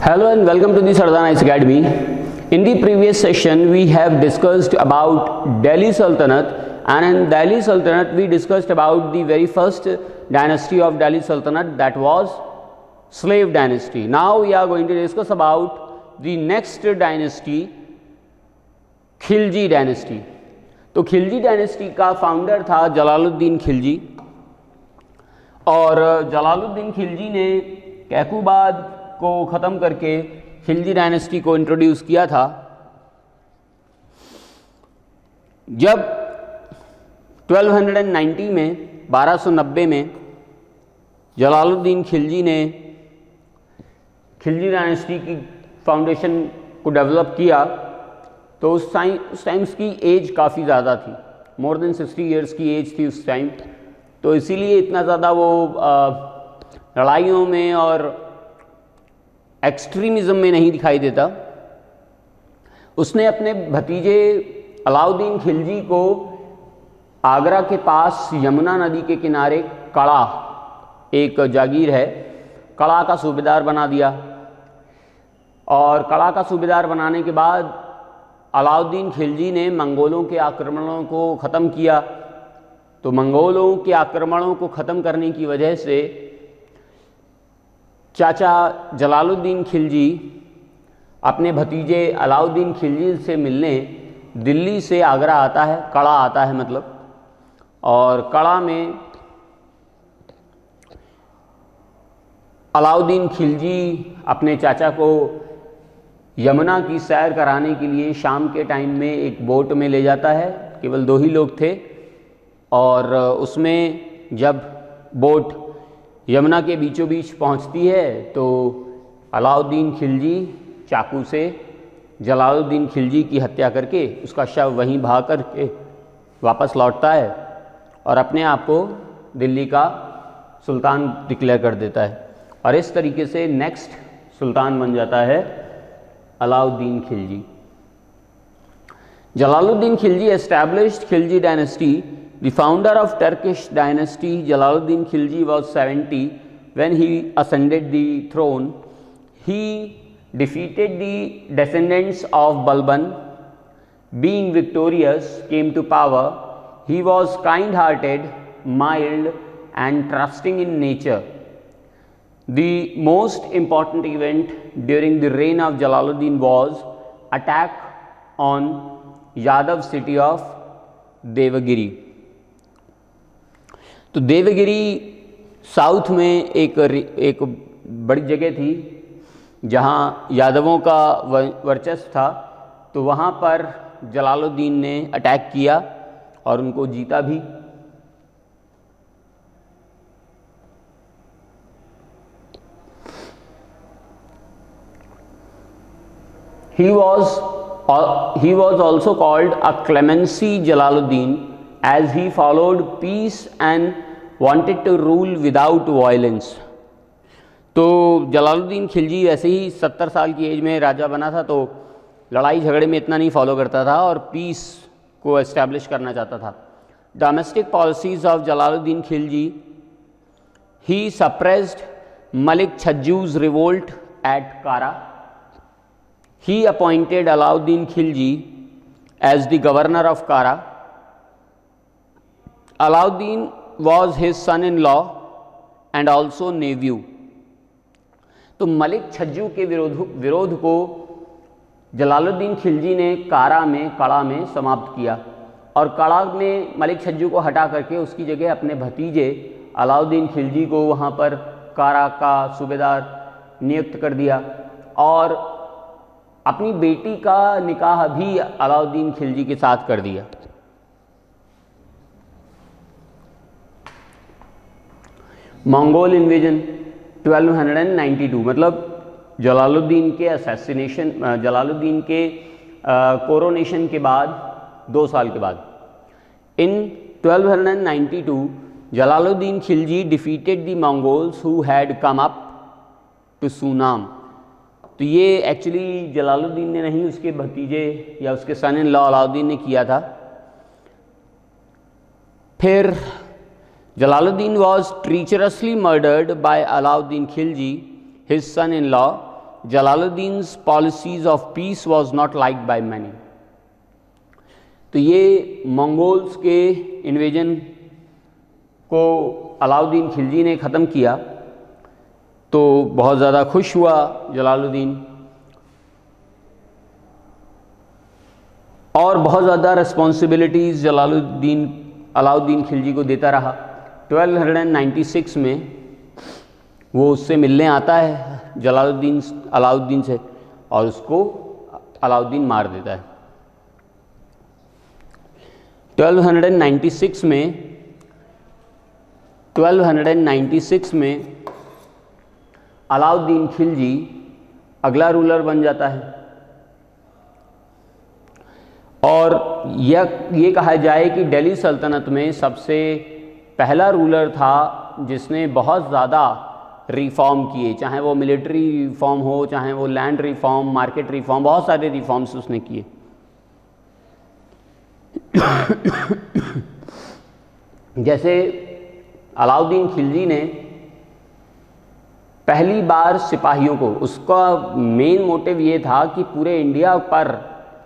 Hello and welcome to the Sardana Academy. In the previous session we have discussed about Delhi Sultanate, and in Delhi Sultanate we discussed about the very first dynasty of Delhi Sultanate, that was slave dynasty. Now we are going to discuss about the next dynasty, Khilji dynasty. तो Khilji dynasty का founder था जलालुद्दीन खिलजी, और जलालुद्दीन खिलजी ने कैकूबाद को ख़त्म करके Khilji dynasty को introduce किया था। जब 1290 में 1290 में जलालुद्दीन खिलजी ने खिलजी डायनेस्टी की फाउंडेशन को डेवलप किया, तो उस टाइम उसकी एज काफ़ी ज़्यादा थी, मोर देन 60 ईयर्स की एज थी उस टाइम। तो इसीलिए इतना ज़्यादा वो लड़ाइयों में और एक्सट्रीमिज़म में नहीं दिखाई देता। उसने अपने भतीजे अलाउद्दीन खिलजी को आगरा के पास यमुना नदी के किनारे कड़ा, एक जागीर है, कड़ा का सूबेदार बना दिया। और कड़ा का सूबेदार बनाने के बाद अलाउद्दीन खिलजी ने मंगोलों के आक्रमणों को ख़त्म किया। तो मंगोलों के आक्रमणों को ख़त्म करने की वजह से चाचा जलालुद्दीन खिलजी अपने भतीजे अलाउद्दीन खिलजी से मिलने दिल्ली से आगरा आता है, कड़ा आता है मतलब, और कड़ा में अलाउद्दीन खिलजी अपने चाचा को यमुना की सैर कराने के लिए शाम के टाइम में एक बोट में ले जाता है। केवल 2 ही लोग थे, और उसमें जब बोट यमुना के बीचों बीच पहुंचती है तो अलाउद्दीन खिलजी चाकू से जलालुद्दीन खिलजी की हत्या करके उसका शव वहीं भाग करके वापस लौटता है और अपने आप को दिल्ली का सुल्तान डिक्लेयर कर देता है। और इस तरीके से नेक्स्ट सुल्तान बन जाता है Alauddin Khilji. Jalaluddin Khilji established Khilji dynasty. The founder of Turkish dynasty, Jalaluddin Khilji, was 70 when he ascended the throne. He defeated the descendants of Balban. Being victorious, came to power. He was kind-hearted, mild, and trusting in nature. The most important event during the reign of Jalaluddin was attack on Yadav city of Devagiri. तो Devagiri south में एक बड़ी जगह थी जहाँ यादवों का वर्चस्व था। तो वहाँ पर जलालुद्दीन ने अटैक किया और उनको जीता भी। He was also called a clemency Jalaluddin, as he followed peace and wanted to rule without violence. तो जलालुद्दीन खिलजी वैसे ही 70 साल की एज में राजा बना था, तो लड़ाई झगड़े में इतना नहीं फॉलो करता था और पीस को एस्टैब्लिश करना चाहता था। Domestic policies of Jalaluddin Khilji, he suppressed Malik Chhajju's revolt at Kara. He appointed Alauddin Khilji as the governor of Kara. Alauddin was his son-in-law and also nephew. तो मलिक छज्जू के विरोध को जलालुद्दीन खिलजी ने कड़ा में समाप्त किया, और कड़ा में मलिक छज्जू को हटा करके उसकी जगह अपने भतीजे अलाउद्दीन खिलजी को वहाँ पर कारा का सूबेदार नियुक्त कर दिया, और अपनी बेटी का निकाह भी अलाउद्दीन खिलजी के साथ कर दिया। मंगोल इन्वेजन 1292, मतलब जलालुद्दीन के असैसिनेशन, जलालुद्दीन के कोरोनेशन के बाद 2 साल के बाद, in 1292 Jalaluddin Khilji defeated the Mongols who had come up to Sunam. तो ये एक्चुअली जलालुद्दीन ने नहीं, उसके भतीजे या उसके सन इन लॉ अलाउद्दीन ने किया था। फिर Jalaluddin was treacherously murdered by Alauddin Khilji, his son-in-law, Jalaluddin's policies of peace was not liked by many. तो ये मंगोल्स के इन्वेजन को अलाउद्दीन खिलजी ने ख़त्म किया तो बहुत ज़्यादा खुश हुआ जलालुद्दीन, और बहुत ज़्यादा रिस्पॉन्सिबिलिटीज़ अलाउद्दीन खिलजी को देता रहा। 1296 में वो उससे मिलने आता है अलाउद्दीन से, और उसको अलाउद्दीन मार देता है। 1296 में अलाउद्दीन खिलजी अगला रूलर बन जाता है, और ये कहा जाए कि दिल्ली सल्तनत में सबसे पहला रूलर था जिसने बहुत ज़्यादा रिफॉर्म किए, चाहे वो मिलिट्री रिफॉर्म हो, चाहे वो लैंड रिफॉर्म, मार्केट रिफॉर्म, बहुत सारे रिफॉर्म्स उसने किए। जैसे अलाउद्दीन खिलजी ने पहली बार सिपाहियों को, उसका मेन मोटिव ये था कि पूरे इंडिया पर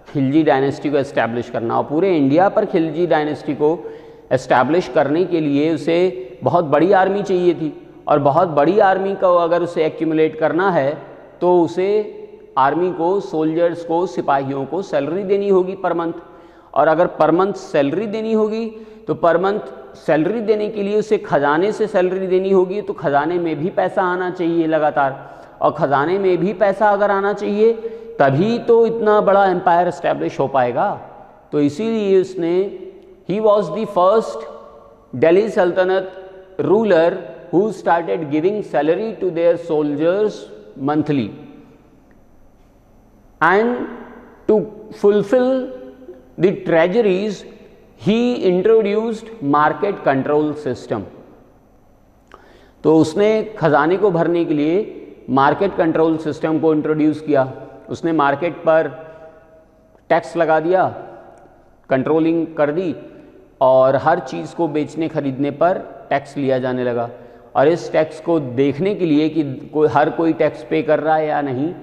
खिलजी डायनेस्टी को एस्टैब्लिश करना, और पूरे इंडिया पर खिलजी डायनेस्टी को एस्टैब्लिश करने के लिए उसे बहुत बड़ी आर्मी चाहिए थी, और बहुत बड़ी आर्मी को अगर उसे एक्यूमुलेट करना है तो उसे आर्मी को, सोल्जर्स को, सिपाहियों को सैलरी देनी होगी पर मंथ, और अगर पर मंथ सैलरी देनी होगी तो पर मंथ सैलरी देने के लिए उसे खजाने से सैलरी देनी होगी, तो खजाने में भी पैसा आना चाहिए लगातार, और खजाने में भी पैसा अगर आना चाहिए तभी तो इतना बड़ा एम्पायर एस्टैब्लिश हो पाएगा। तो इसीलिए उसने, he was the first Delhi Sultanate ruler who started giving salary to their soldiers monthly, and to fulfil the treasuries he introduced market control system। तो उसने खजाने को भरने के लिए मार्केट कंट्रोल सिस्टम को इंट्रोड्यूस किया। उसने मार्केट पर टैक्स लगा दिया, कंट्रोलिंग कर दी, और हर चीज़ को बेचने खरीदने पर टैक्स लिया जाने लगा। और इस टैक्स को देखने के लिए कि हर कोई टैक्स पे कर रहा है या नहीं,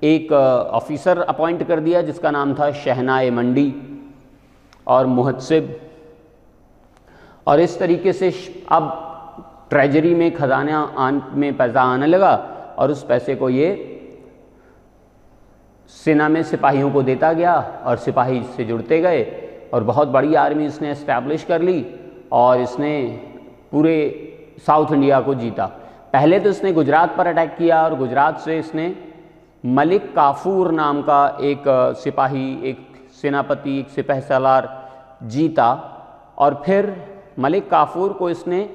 एक ऑफिसर अपॉइंट कर दिया जिसका नाम था शहनाए मंडी और मुहत्सिब। और इस तरीके से अब ट्रेजरी में, खजाना में पैसा आने लगा, और उस पैसे को ये सेना में सिपाहियों को देता गया, और सिपाही इससे जुड़ते गए, और बहुत बड़ी आर्मी इसने एस्टैब्लिश कर ली, और इसने पूरे साउथ इंडिया को जीता। पहले तो इसने गुजरात पर अटैक किया, और गुजरात से इसने मलिक काफूर नाम का एक सिपाही, एक सेनापति, एक सिपह सालार जीता, और फिर मलिक काफूर को इसने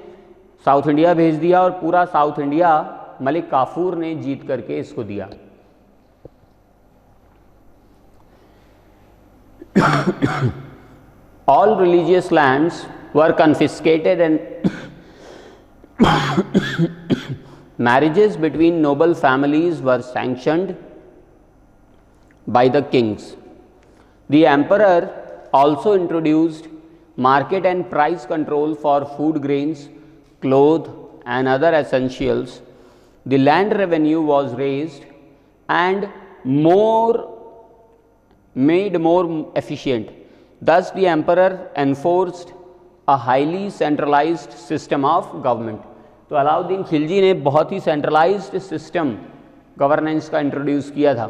साउथ इंडिया भेज दिया, और पूरा साउथ इंडिया मलिक काफूर ने जीत करके इसको दिया। All religious lands were confiscated and marriages between noble families were sanctioned by the kings. The emperor also introduced market and price control for food grains, clothes and other essentials. The land revenue was raised and made more efficient. Thus the emperor enforced a highly centralized system of government. तो अलाउद्दीन खिलजी ने बहुत ही centralised system governance का introduce किया था।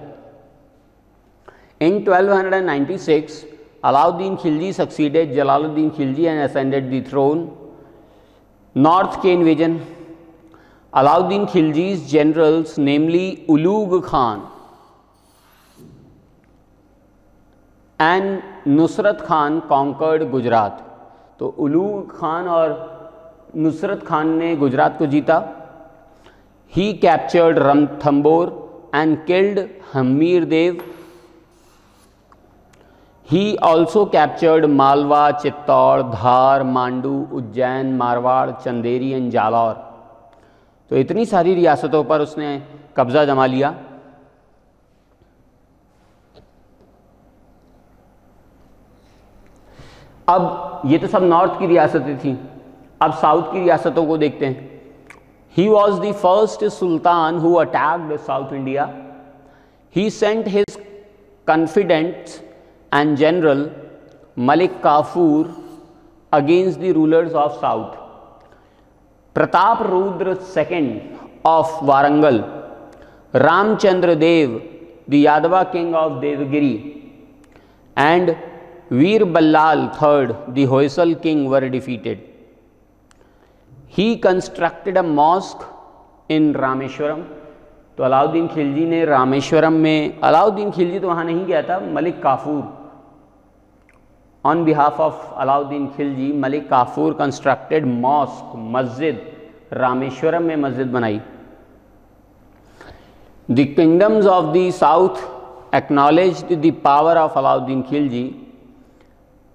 In 1296, Alauddin Khilji succeeded Jalaluddin Khilji and ascended the throne. North के invasion, Alauddin Khilji's generals, namely Ulugh Khan and Nusrat Khan, conquered Gujarat. तो उलूग खान और नुसरत खान ने गुजरात को जीता। He captured Ranthambore and killed Hamir Dev. He also captured Malwa, Chittor, Dhar, Mandu, Ujjain, Marwar, Chanderi and Jalore. तो इतनी सारी रियासतों पर उसने कब्जा जमा लिया। अब ये तो सब नॉर्थ की रियासतें थीं, अब साउथ की रियासतों को देखते हैं। He was the first Sultan who attacked South India He sent his confidants and general Malik Kafur against the rulers of south. Pratap Rudra II of Warangal, Ramchandra Dev, the Yadava king of Devagiri, and Veer Ballal III, the Hoysal king, were defeated. He constructed a mosque in Rameshwaram. तो अलाउद्दीन खिलजी ने रामेश्वरम में, अलाउद्दीन खिलजी तो वहाँ नहीं गया था, Malik Kafur, on behalf of Alauddin Khilji, Malik Kafur constructed mosque, मस्जिद, रामेश्वरम में मस्जिद बनाई. The kingdoms of the south acknowledged the power of Alauddin Khilji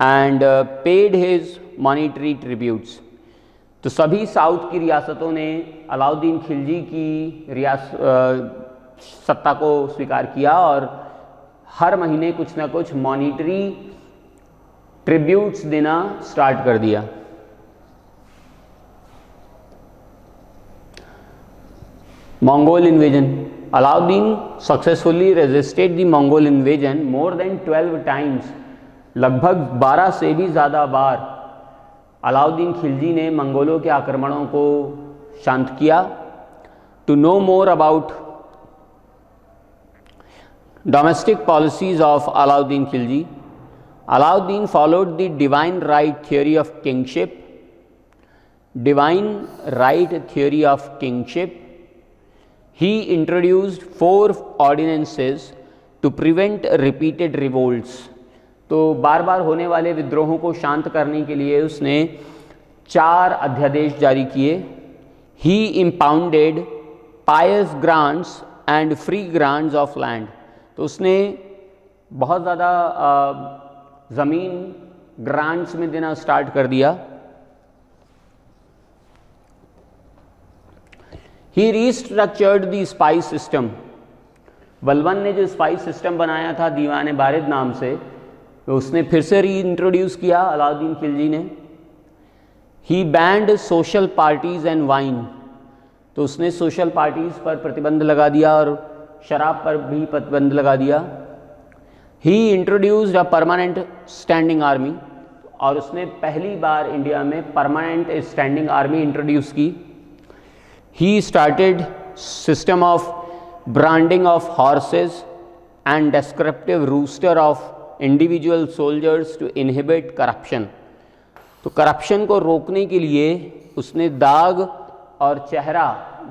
and paid his monetary tributes. तो सभी साउथ की रियासतों ने अलाउद्दीन खिलजी की सत्ता को स्वीकार किया और हर महीने कुछ ना कुछ मॉनिटरी ट्रिब्यूट्स देना स्टार्ट कर दिया. Mongol invasion. Alauddin successfully resisted the Mongol invasion more than 12 times. लगभग 12 से भी ज़्यादा बार अलाउद्दीन खिलजी ने मंगोलों के आक्रमणों को शांत किया. To know more about domestic policies of Alauddin Khilji, Alauddin followed the divine right theory of kingship. Divine right theory of kingship. He introduced 4 ordinances to prevent repeated revolts. तो बार बार होने वाले विद्रोहों को शांत करने के लिए उसने 4 अध्यादेश जारी किए. He impounded pious grants and free grants of land. तो उसने बहुत ज़्यादा ज़मीन ग्रांट्स में देना स्टार्ट कर दिया. He restructured the spies system. Balban ने जो स्पाइस सिस्टम बनाया था दीवान बारिद नाम से, तो उसने फिर से री इंट्रोड्यूस किया अलाउद्दीन खिलजी ने. He banned social parties and wine. तो उसने सोशल पार्टीज़ पर प्रतिबंध लगा दिया और शराब पर भी प्रतिबंध लगा दिया. He introduced a permanent standing army. और उसने पहली बार इंडिया में परमानेंट स्टैंडिंग आर्मी इंट्रोड्यूस की. He started system of branding of horses and descriptive roster of individual soldiers to inhibit corruption. तो करप्शन को रोकने के लिए उसने दाग और चेहरा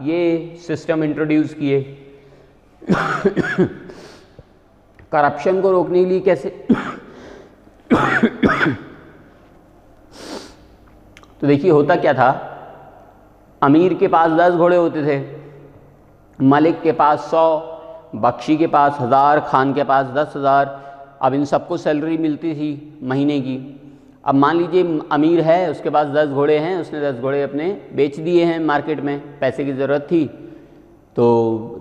ये सिस्टम इंट्रोड्यूस किए. करप्शन को रोकने के लिए कैसे तो देखिए होता क्या था, अमीर के पास 10 घोड़े होते थे, मलिक के पास 100, बख्शी के पास 1000, खान के पास 10,000. अब इन सबको सैलरी मिलती थी महीने की. अब मान लीजिए अमीर है, उसके पास 10 घोड़े हैं, उसने 10 घोड़े अपने बेच दिए हैं मार्केट में, पैसे की ज़रूरत थी तो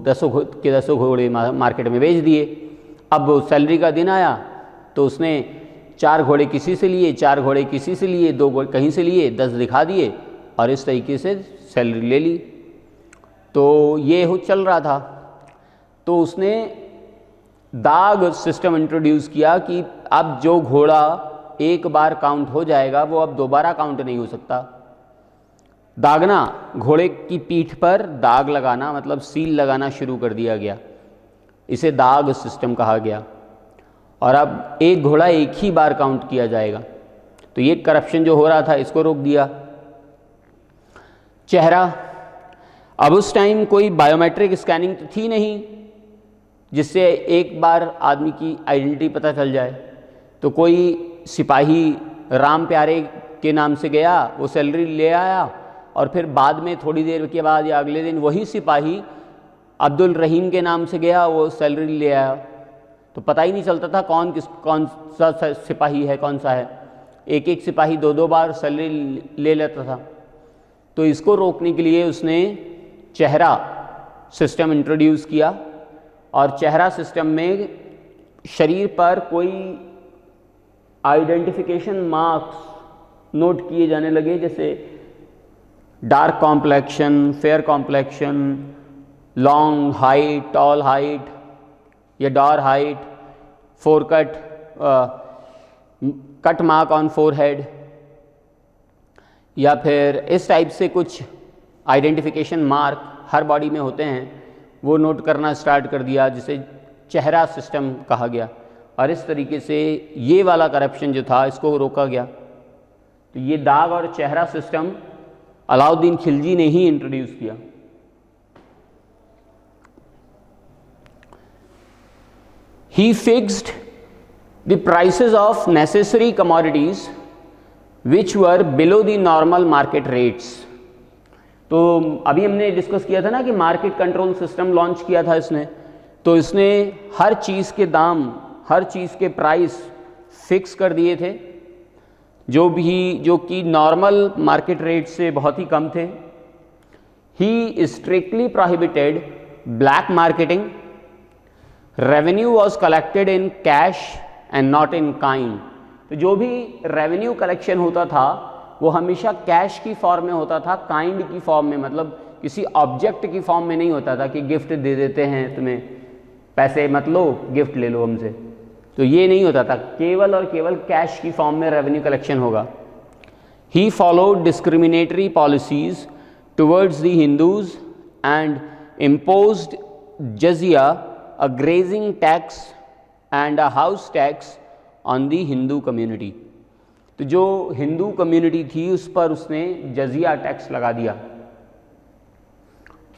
10 घोड़े मार्केट में बेच दिए. अब सैलरी का दिन आया तो उसने 4 घोड़े किसी से लिए, 4 घोड़े किसी से लिए, 2 घोड़े कहीं से लिए, 10 दिखा दिए और इस तरीके से सैलरी ले ली. तो ये चल रहा था. तो उसने दाग सिस्टम इंट्रोड्यूस किया कि अब जो घोड़ा एक बार काउंट हो जाएगा वो अब दोबारा काउंट नहीं हो सकता. दागना, घोड़े की पीठ पर दाग लगाना मतलब सील लगाना शुरू कर दिया गया. इसे दाग सिस्टम कहा गया. और अब एक घोड़ा एक ही बार काउंट किया जाएगा. तो ये करप्शन जो हो रहा था इसको रोक दिया. चेहरा, अब उस टाइम कोई बायोमेट्रिक स्कैनिंग तो थी नहीं जिससे एक बार आदमी की आइडेंटिटी पता चल जाए. तो कोई सिपाही राम प्यारे के नाम से गया, वो सैलरी ले आया और फिर बाद में थोड़ी देर के बाद या अगले दिन वही सिपाही अब्दुल रहीम के नाम से गया, वो सैलरी ले आया. तो पता ही नहीं चलता था कौन सा सिपाही है, कौन सा है. एक एक सिपाही 2-2 बार सैलरी ले लेता था. तो इसको रोकने के लिए उसने चेहरा सिस्टम इंट्रोड्यूस किया. और चेहरा सिस्टम में शरीर पर कोई आइडेंटिफिकेशन मार्क्स नोट किए जाने लगे, जैसे dark complexion, fair complexion, long height, tall height, या dwarf height, forecut, cut mark on forehead, या फिर इस टाइप से कुछ आइडेंटिफिकेशन मार्क हर बॉडी में होते हैं, वो नोट करना स्टार्ट कर दिया, जिसे चेहरा सिस्टम कहा गया। और इस तरीके से ये वाला करप्शन जो था इसको रोका गया। तो ये दाग और चेहरा सिस्टम अलाउद्दीन खिलजी ने ही इंट्रोड्यूस किया। He fixed the prices of necessary commodities which were below the normal market rates। तो अभी हमने डिस्कस किया था ना कि मार्केट कंट्रोल सिस्टम लॉन्च किया था इसने, तो इसने हर चीज़ के दाम, हर चीज़ के प्राइस फिक्स कर दिए थे जो कि नॉर्मल मार्केट रेट से बहुत ही कम थे। He strictly prohibited black marketing, revenue was collected in cash and not in kind. तो जो भी रेवेन्यू कलेक्शन होता था वो हमेशा कैश की फॉर्म में होता था, काइंड की फॉर्म में, मतलब किसी ऑब्जेक्ट की फॉर्म में नहीं होता था कि गिफ्ट दे देते हैं तुम्हें, पैसे मत लो, गिफ्ट ले लो हमसे। तो ये नहीं होता था, केवल और केवल कैश की फॉर्म में रेवेन्यू कलेक्शन होगा। He followed discriminatory policies towards the Hindus and imposed jizya, a grazing tax and a house tax on the Hindu community. तो जो हिंदू कम्युनिटी थी उस पर उसने जजिया टैक्स लगा दिया,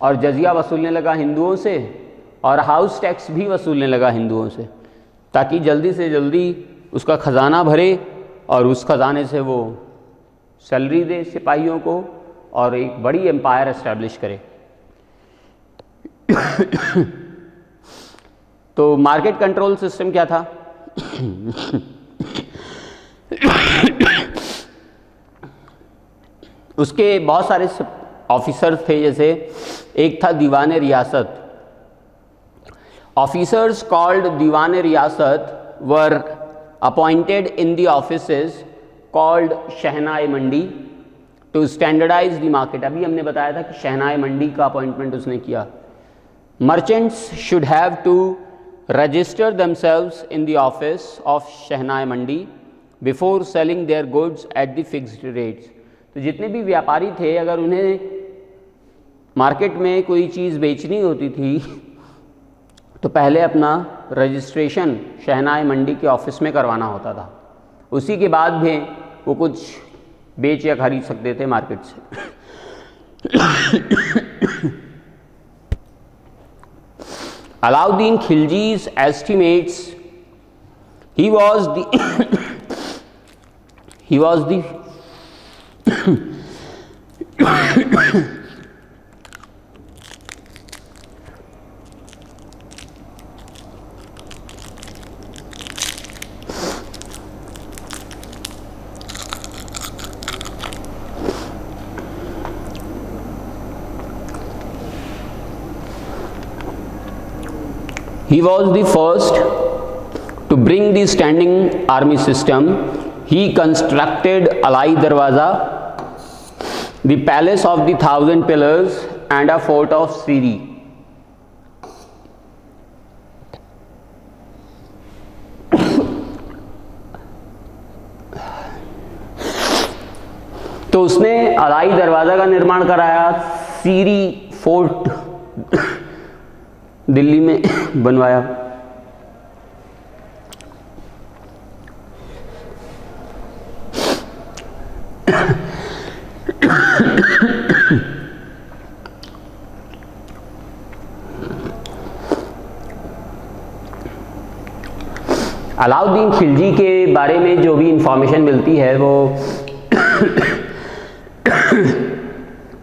और जजिया वसूलने लगा हिंदुओं से, और हाउस टैक्स भी वसूलने लगा हिंदुओं से, ताकि जल्दी से जल्दी उसका ख़जाना भरे और उस ख़जाने से वो सैलरी दे सिपाहियों को और एक बड़ी एम्पायर एस्टैब्लिश करे। तो मार्केट कंट्रोल सिस्टम क्या था? उसके बहुत सारे ऑफिसर्स थे, जैसे एक था दीवान रियासत। Officers called Diwan Riyasat were appointed in the offices called Shahnai Mandi to standardize the market. अभी हमने बताया था कि शहनाई मंडी का अपॉइंटमेंट उसने किया। Merchants should have to register themselves in the office of Shahnai Mandi before selling their goods at the fixed rates. तो जितने भी व्यापारी थे, अगर उन्हें मार्केट में कोई चीज़ बेचनी होती थी तो पहले अपना रजिस्ट्रेशन शहनाई मंडी के ऑफिस में करवाना होता था, उसी के बाद भी वो कुछ बेच या खरीद सकते थे मार्केट से। Alauddin Khilji's estimates he was the He was the first to bring the standing army system. He constructed Alai Darwaza, the palace of the 1000 pillars and a fort of Siri. तो उसने अलाई दरवाज़ा का निर्माण कराया, सीरी fort Delhi में बनवाया। अलाउद्दीन खिलजी के बारे में जो भी इंफॉर्मेशन मिलती है वो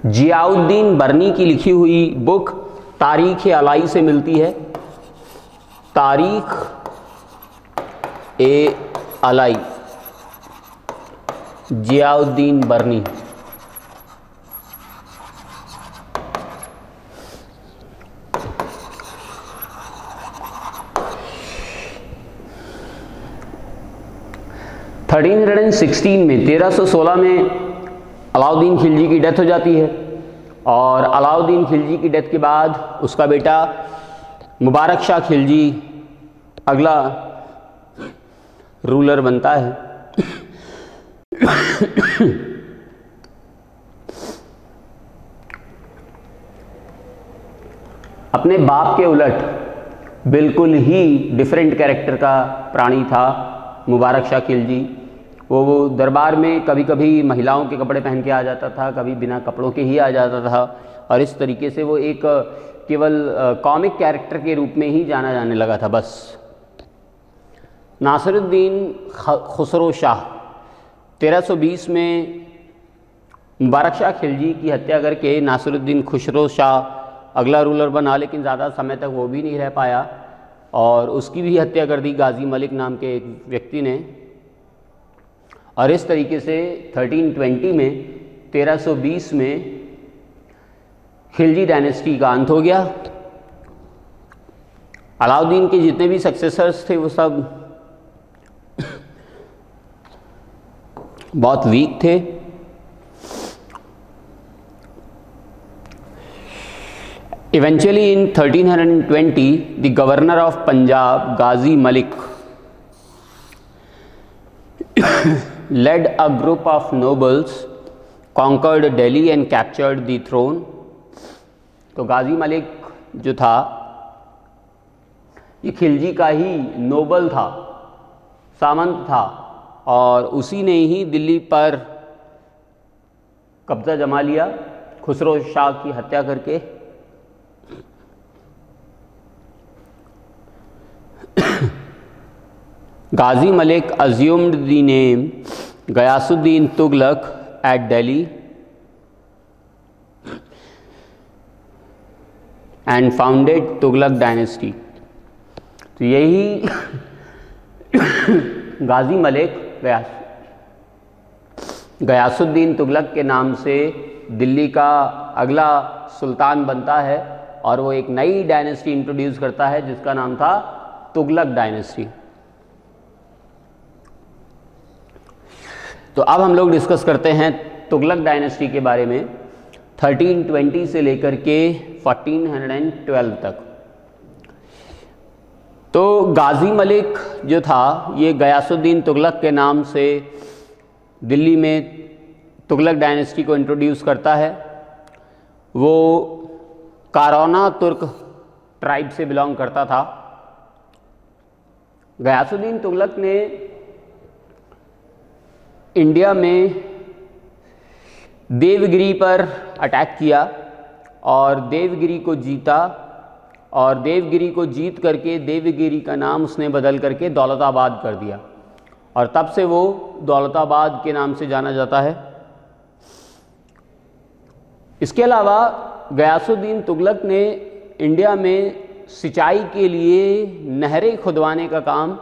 जियाउद्दीन बर्नी की लिखी हुई बुक तारीख अलाई से मिलती है। तारीख ए अलाई, जियाउद्दीन बर्नी। में 1316 में अलाउद्दीन खिलजी की डेथ हो जाती है, और अलाउद्दीन खिलजी की डेथ के बाद उसका बेटा मुबारक शाह खिलजी अगला रूलर बनता है। अपने बाप के उलट बिल्कुल ही डिफरेंट कैरेक्टर का प्राणी था मुबारक शाह खिलजी। वो दरबार में कभी कभी महिलाओं के कपड़े पहन के आ जाता था, कभी बिना कपड़ों के ही आ जाता था, और इस तरीके से वो एक केवल कॉमिक कैरेक्टर के रूप में ही जाना जाने लगा था बस। नासिरुद्दीन खुसरो शाह 1320 में मुबारक शाह खिलजी की हत्या करके नासिरुद्दीन खुसरो शाह अगला रूलर बना, लेकिन ज़्यादा समय तक वो भी नहीं रह पाया और उसकी भी हत्या कर दी गाजी मलिक नाम के एक व्यक्ति ने। और इस तरीके से 1320 में 1320 में खिलजी डायनेस्टी का अंत हो गया। अलाउद्दीन के जितने भी सक्सेसर्स थे वो सब बहुत वीक थे। Eventually in 1320 the governor of Punjab Ghazi Malik led a group of nobles conquered Delhi and captured the throne। तो गाजी मलिक जो था ये खिलजी का ही नोबल था, सामंत था, और उसी ने ही दिल्ली पर कब्जा जमा लिया खुसरो शाह की हत्या करके। Ghazi Malik assumed the name Ghayasuddin Tughlaq at Delhi and founded Tughlaq dynasty। तो यही गाजी मलिक गयासुद्दीन तुगलक के नाम से दिल्ली का अगला सुल्तान बनता है और वो एक नई डायनेस्टी इंट्रोड्यूस करता है जिसका नाम था तुगलक डायनेस्टी। तो अब हम लोग डिस्कस करते हैं तुगलक डायनेस्टी के बारे में 1320 से लेकर के 1412 तक। तो गाजी मलिक जो था ये गयासुद्दीन तुगलक के नाम से दिल्ली में तुगलक डायनेस्टी को इंट्रोड्यूस करता है। वो कारोना तुर्क ट्राइब से बिलोंग करता था। गयासुद्दीन तुगलक ने इंडिया में देवगिरी पर अटैक किया और देवगिरी को जीता, और देवगिरी को जीत करके देवगिरी का नाम उसने बदल करके दौलताबाद कर दिया और तब से वो दौलताबाद के नाम से जाना जाता है। इसके अलावा गयासुद्दीन तुगलक ने इंडिया में सिंचाई के लिए नहरें खुदवाने का काम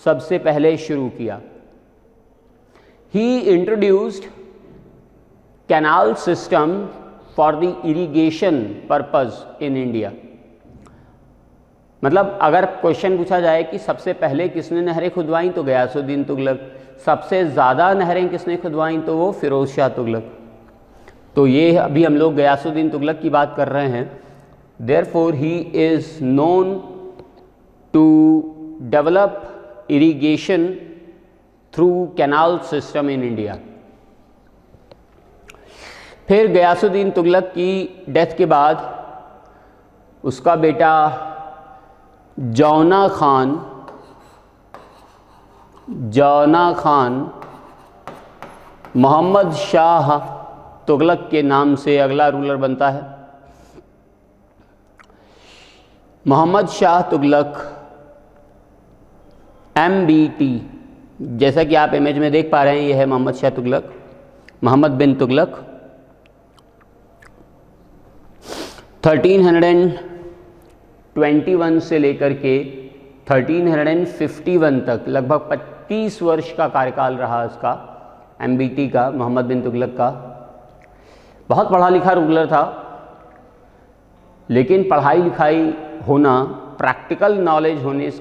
सबसे पहले शुरू किया। He introduced canal system for the irrigation purpose in India। मतलब अगर क्वेश्चन पूछा जाए कि सबसे पहले किसने नहरें खुदवाई तो गयासुद्दीन तुगलक, सबसे ज़्यादा नहरें किसने खुदवाई तो वो फिरोज शाह तुगलक। तो ये अभी हम लोग गयासुद्दीन तुगलक की बात कर रहे हैं। Therefore he is known to develop irrigation through canal system in India. फिर गयासुद्दीन तुगलक की डेथ के बाद उसका बेटा जौना खान मोहम्मद शाह तुगलक के नाम से अगला रूलर बनता है। मोहम्मद शाह तुगलक MBT, जैसा कि आप इमेज में देख पा रहे हैं, यह है मोहम्मद शाह तुगलक, मोहम्मद बिन तुगलक। 1321 से लेकर के 1351 तक लगभग 25 वर्ष का कार्यकाल रहा इसका, MBT का, मोहम्मद बिन तुगलक का। बहुत पढ़ा लिखा रूलर था, लेकिन पढ़ाई लिखाई होना प्रैक्टिकल नॉलेज होने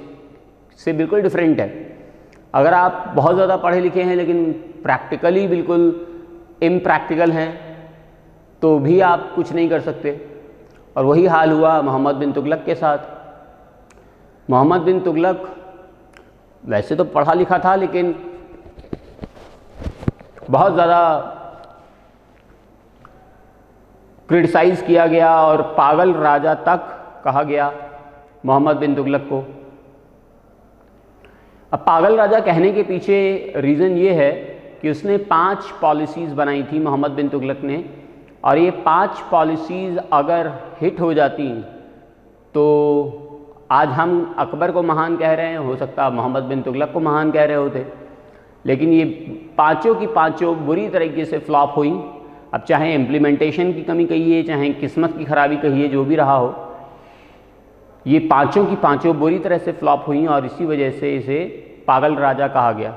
से बिल्कुल डिफरेंट है। अगर आप बहुत ज़्यादा पढ़े लिखे हैं लेकिन प्रैक्टिकली बिल्कुल इम्प्रैक्टिकल हैं तो भी आप कुछ नहीं कर सकते, और वही हाल हुआ मोहम्मद बिन तुगलक के साथ। मोहम्मद बिन तुगलक वैसे तो पढ़ा लिखा था, लेकिन बहुत ज़्यादा क्रिटिसाइज किया गया और पागल राजा तक कहा गया मोहम्मद बिन तुगलक को। अब पागल राजा कहने के पीछे रीज़न ये है कि उसने 5 पॉलिसीज़ बनाई थी मोहम्मद बिन तुगलक ने, और ये 5 पॉलिसीज़ अगर हिट हो जाती तो आज हम अकबर को महान कह रहे हैं, हो सकता है मोहम्मद बिन तुगलक को महान कह रहे होते, लेकिन ये पाँचों की पाँचों बुरी तरीके से फ्लॉप हुई। अब चाहे इम्प्लीमेंटेशन की कमी कहिए, चाहे किस्मत की खराबी कहिए, जो भी रहा हो, ये पाँचों की पाँचों बुरी तरह से फ्लॉप हुई और इसी वजह से इसे पागल राजा कहा गया।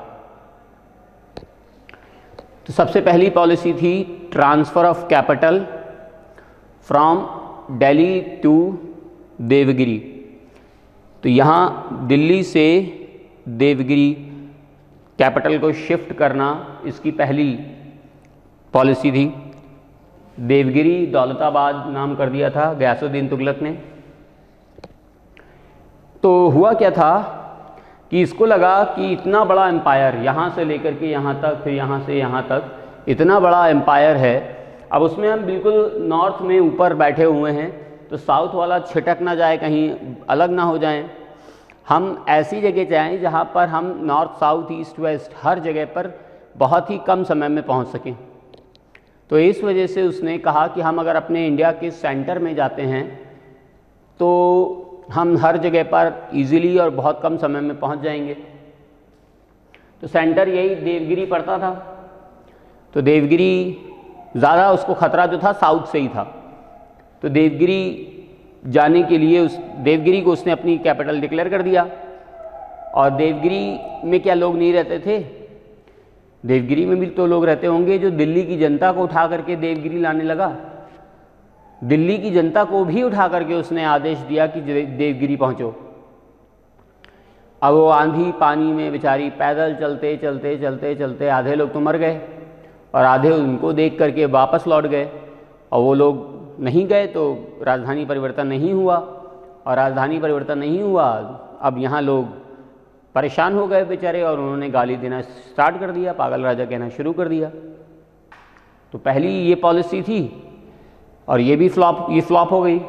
तो सबसे पहली पॉलिसी थी transfer of capital from Delhi to Devagiri. तो यहाँ दिल्ली से देवगिरी कैपिटल को शिफ्ट करना इसकी पहली पॉलिसी थी। देवगिरी दौलताबाद नाम कर दिया था गयासुद्दीन तुगलक ने। तो हुआ क्या था कि इसको लगा कि इतना बड़ा एम्पायर, यहाँ से लेकर के यहाँ तक, फिर यहाँ से यहाँ तक, इतना बड़ा एम्पायर है, अब उसमें हम बिल्कुल नॉर्थ में ऊपर बैठे हुए हैं, तो साउथ वाला छिटक ना जाए, कहीं अलग ना हो जाएं। हम ऐसी जगह जाएं जहाँ पर हम नॉर्थ साउथ ईस्ट वेस्ट हर जगह पर बहुत ही कम समय में पहुँच सकें। तो इस वजह से उसने कहा कि हम अगर अपने इंडिया के सेंटर में जाते हैं तो हम हर जगह पर इजीली और बहुत कम समय में पहुंच जाएंगे। तो सेंटर यही देवगिरी पड़ता था। तो देवगिरी ज़्यादा उसको ख़तरा जो था साउथ से ही था। तो देवगिरी जाने के लिए उस देवगिरी को उसने अपनी कैपिटल डिक्लेयर कर दिया। और देवगिरी में क्या लोग नहीं रहते थे? देवगिरी में भी तो लोग रहते होंगे। जो दिल्ली की जनता को उठा करके देवगिरी लाने लगा, दिल्ली की जनता को भी उठा करके उसने आदेश दिया कि देवगिरी पहुंचो। अब वो आंधी पानी में बेचारी पैदल चलते चलते चलते चलते आधे लोग तो मर गए और आधे उनको देख करके वापस लौट गए। और वो लोग नहीं गए तो राजधानी परिवर्तन नहीं हुआ, और राजधानी परिवर्तन नहीं हुआ, अब यहाँ लोग परेशान हो गए बेचारे और उन्होंने गाली देना स्टार्ट कर दिया, पागल राजा कहना शुरू कर दिया। तो पहली ये पॉलिसी थी और ये भी फ्लॉप हो गई।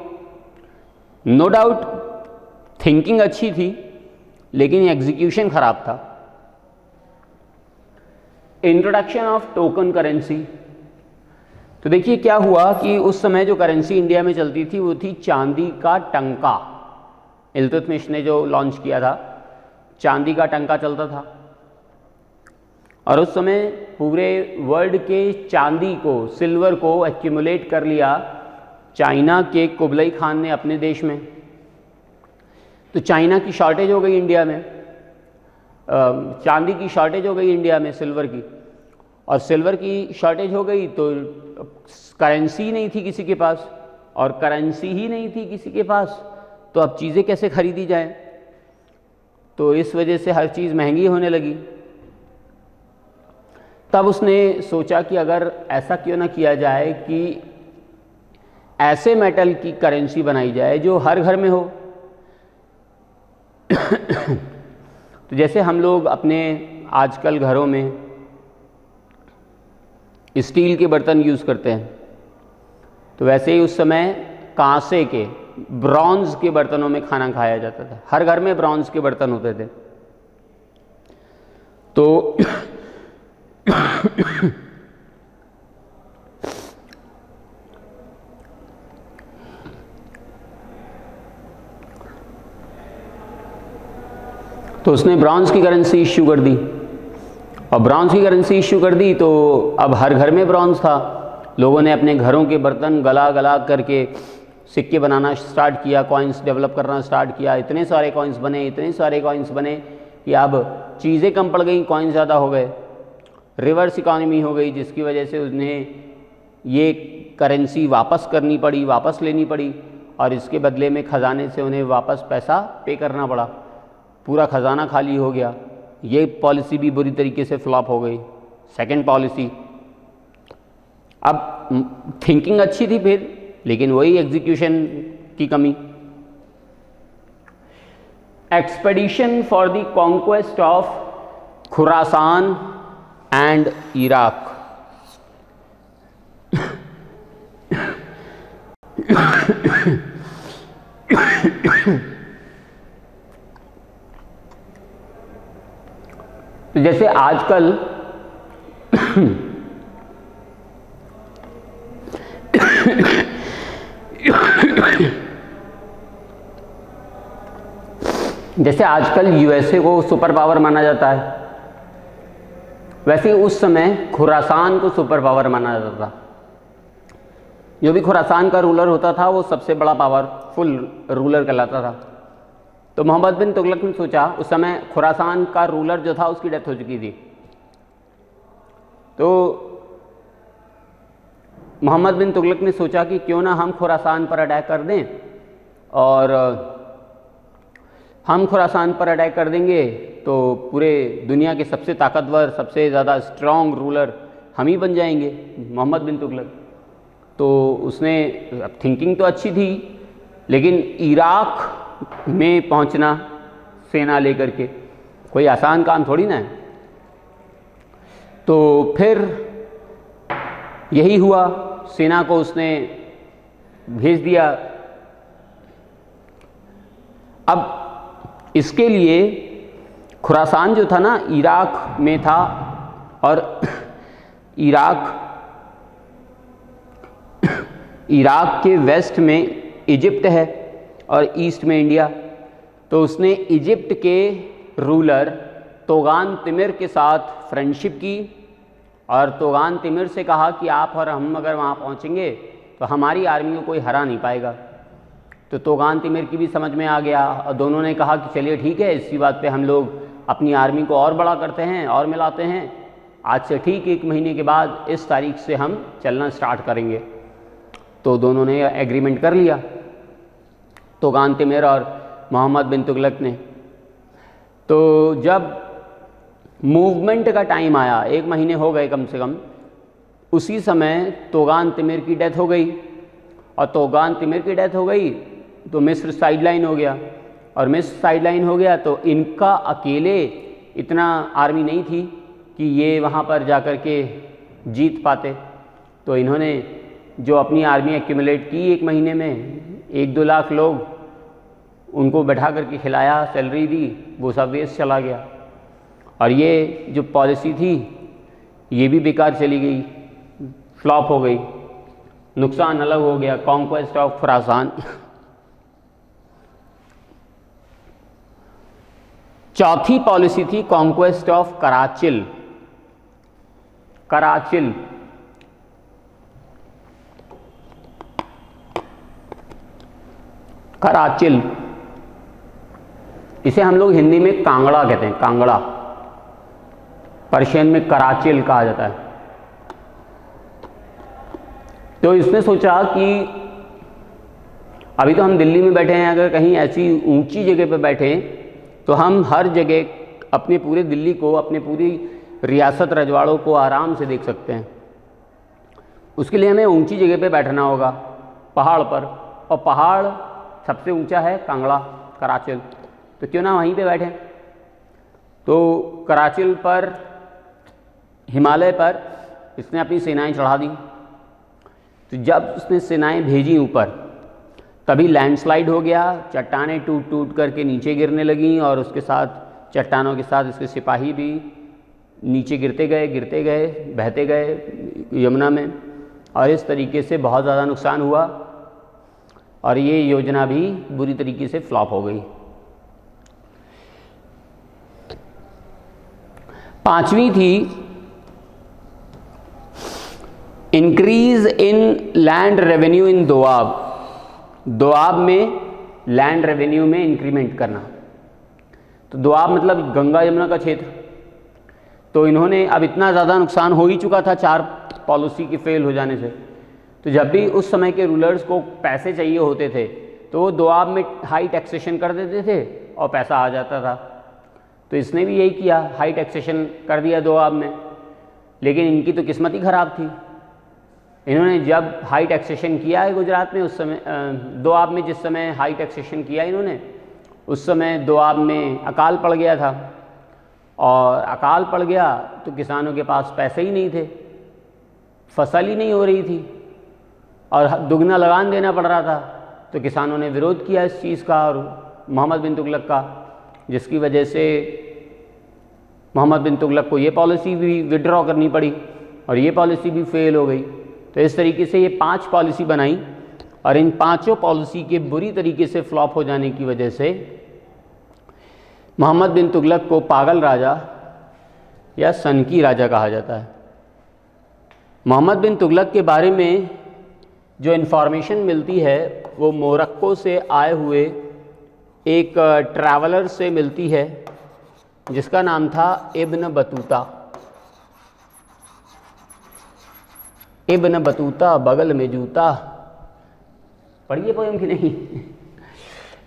नो डाउट थिंकिंग अच्छी थी लेकिन एग्जीक्यूशन खराब था। Introduction of token currency. तो देखिए क्या हुआ कि उस समय जो करेंसी इंडिया में चलती थी वो थी चांदी का टंका। इल्तुतमिश ने जो लॉन्च किया था, चांदी का टंका चलता था। और उस समय पूरे वर्ल्ड के चांदी को, सिल्वर को एक्यूमुलेट कर लिया चाइना के कुबलई खान ने अपने देश में। तो चाइना की शॉर्टेज हो गई इंडिया में, चांदी की शॉर्टेज हो गई इंडिया में सिल्वर की, और सिल्वर की शॉर्टेज हो गई तो करेंसी नहीं थी किसी के पास, और करेंसी ही नहीं थी किसी के पास, तो अब चीज़ें कैसे खरीदी जाएं? तो इस वजह से हर चीज़ महंगी होने लगी। तब उसने सोचा कि अगर ऐसा क्यों ना किया जाए कि ऐसे मेटल की करेंसी बनाई जाए जो हर घर में हो। तो जैसे हम लोग अपने आजकल घरों में स्टील के बर्तन यूज़ करते हैं, तो वैसे ही उस समय कांसे के, ब्रॉन्ज के बर्तनों में खाना खाया जाता था। हर घर में ब्रॉन्ज के बर्तन होते थे। तो तो उसने ब्रॉन्ज की करेंसी इश्यू कर दी, और ब्रॉन्ज की करेंसी इश्यू कर दी तो अब हर घर में ब्रॉन्ज था। लोगों ने अपने घरों के बर्तन गला गला करके सिक्के बनाना स्टार्ट किया, कॉइन्स डेवलप करना स्टार्ट किया। इतने सारे कॉइन्स बने, इतने सारे कॉइन्स बने कि अब चीज़ें कम पड़ गई, कॉइन्स ज़्यादा हो गए। रिवर्स इकॉनमी हो गई, जिसकी वजह से उन्हें ये करेंसी वापस करनी पड़ी, वापस लेनी पड़ी, और इसके बदले में ख़जाने से उन्हें वापस पैसा पे करना पड़ा। पूरा ख़जाना खाली हो गया। ये पॉलिसी भी बुरी तरीके से फ्लॉप हो गई। सेकंड पॉलिसी, अब थिंकिंग अच्छी थी फिर, लेकिन वही एग्जीक्यूशन की कमी। Expedition for the conquest of Khorasan and Iraq. तो जैसे आजकल यूएसए को सुपर पावर माना जाता है, वैसे उस समय खुरासान को सुपर पावर माना जाता था। जो भी खुरासान का रूलर होता था वो सबसे बड़ा पावरफुल रूलर कहलाता था। तो मोहम्मद बिन तुगलक ने सोचा, उस समय खुरासान का रूलर जो था उसकी डेथ हो चुकी थी, तो मोहम्मद बिन तुगलक ने सोचा कि क्यों ना हम खुरासान पर अटैक कर दें, और हम खुरासान पर अटैक कर देंगे तो पूरे दुनिया के सबसे ताकतवर, सबसे ज़्यादा स्ट्रॉन्ग रूलर हम ही बन जाएंगे, मोहम्मद बिन तुगलक। तो उसने, थिंकिंग तो अच्छी थी, लेकिन इराक में पहुंचना सेना लेकर के कोई आसान काम थोड़ी ना है। तो फिर यही हुआ, सेना को उसने भेज दिया। अब इसके लिए खुरासान जो था ना इराक में था, और इराक के वेस्ट में इजिप्ट है और ईस्ट में इंडिया। तो उसने इजिप्ट के रूलर तोगान तिमिर के साथ फ्रेंडशिप की, और तोगान तिमिर से कहा कि आप और हम अगर वहाँ पहुँचेंगे तो हमारी आर्मी को कोई हरा नहीं पाएगा। तो तोगान तिमिर की भी समझ में आ गया, और दोनों ने कहा कि चलिए ठीक है, इसी बात पे हम लोग अपनी आर्मी को और बड़ा करते हैं और मिलाते हैं। आज से ठीक 1 महीने के बाद इस तारीख से हम चलना स्टार्ट करेंगे। तो दोनों ने एग्रीमेंट कर लिया, तोगान तिमिर और मोहम्मद बिन तुगलक ने। तो जब मूवमेंट का टाइम आया, 1 महीने हो गए कम से कम, उसी समय तोगान तिमिर की डेथ हो गई, और तोगान तिमिर की डेथ हो गई तो मिस्र साइडलाइन हो गया, और मिस्र साइडलाइन हो गया तो इनका अकेले इतना आर्मी नहीं थी कि ये वहाँ पर जाकर के जीत पाते। तो इन्होंने जो अपनी आर्मी एक्यूमुलेट की 1 महीने में, 1-2 लाख लोग, उनको बैठा करके खिलाया, सैलरी दी, वो सब वेस्ट चला गया। और ये जो पॉलिसी थी ये भी बेकार चली गई, फ्लॉप हो गई, नुकसान अलग हो गया, कॉन्क्वेस्ट ऑफ खुरासान। चौथी पॉलिसी थी कॉन्क्वेस्ट ऑफ कराचिल। कराचिल इसे हम लोग हिंदी में कांगड़ा कहते हैं, कांगड़ा, पर्शियन में कराचिल कहा जाता है। तो इसने सोचा कि अभी तो हम दिल्ली में बैठे हैं, अगर कहीं ऐसी ऊंची जगह पर बैठे तो हम हर जगह अपने पूरे दिल्ली को, अपने पूरी रियासत रजवाड़ों को आराम से देख सकते हैं। उसके लिए हमें ऊंची जगह पे बैठना होगा, पहाड़ पर, और पहाड़ सबसे ऊंचा है कांगड़ा, कराचिल। तो क्यों ना वहीं पे बैठें। तो कराचिल पर, हिमालय पर इसने अपनी सेनाएं चढ़ा दी। तो जब उसने सेनाएं भेजी ऊपर, तभी लैंडस्लाइड हो गया, चट्टानें टूट टूट करके नीचे गिरने लगीं, और उसके साथ चट्टानों के साथ इसके सिपाही भी नीचे गिरते गए, बहते गए यमुना में, और इस तरीके से बहुत ज़्यादा नुकसान हुआ, और ये योजना भी बुरी तरीके से फ्लॉप हो गई। 5वीं थी increase in land revenue in Doab. Doab में लैंड रेवेन्यू में इंक्रीमेंट करना। तो दोआब मतलब गंगा यमुना का क्षेत्र। तो इन्होंने, अब इतना ज़्यादा नुकसान हो ही चुका था 4 पॉलिसी के फेल हो जाने से, तो जब भी उस समय के रूलर्स को पैसे चाहिए होते थे तो वो दोआब में हाई टैक्सेशन कर देते थे और पैसा आ जाता था। तो इसने भी यही किया, हाई टैक्सेशन कर दिया दोआब में। लेकिन इनकी तो किस्मत ही ख़राब थी। इन्होंने जब हाई टैक्सेशन किया है गुजरात में, उस समय दोआब में जिस समय हाई टैक्सेशन किया इन्होंने, उस समय दोआब में अकाल पड़ गया था, और अकाल पड़ गया तो किसानों के पास पैसे ही नहीं थे, फसल ही नहीं हो रही थी और दुगना लगान देना पड़ रहा था। तो किसानों ने विरोध किया इस चीज़ का और मोहम्मद बिन तुगलक का, जिसकी वजह से मोहम्मद बिन तुगलक को ये पॉलिसी भी विड्रॉ करनी पड़ी और ये पॉलिसी भी फेल हो गई। तो इस तरीके से ये 5 पॉलिसी बनाई और इन 5 पॉलिसी के बुरी तरीके से फ्लॉप हो जाने की वजह से मोहम्मद बिन तुगलक को पागल राजा या सनकी राजा कहा जाता है। मोहम्मद बिन तुगलक के बारे में जो इन्फॉर्मेशन मिलती है वो मोरक्को से आए हुए एक ट्रैवलर से मिलती है जिसका नाम था इब्न बतूता। इब्न बतूता बगल में जूता, पढ़िए पोएम कि नहीं?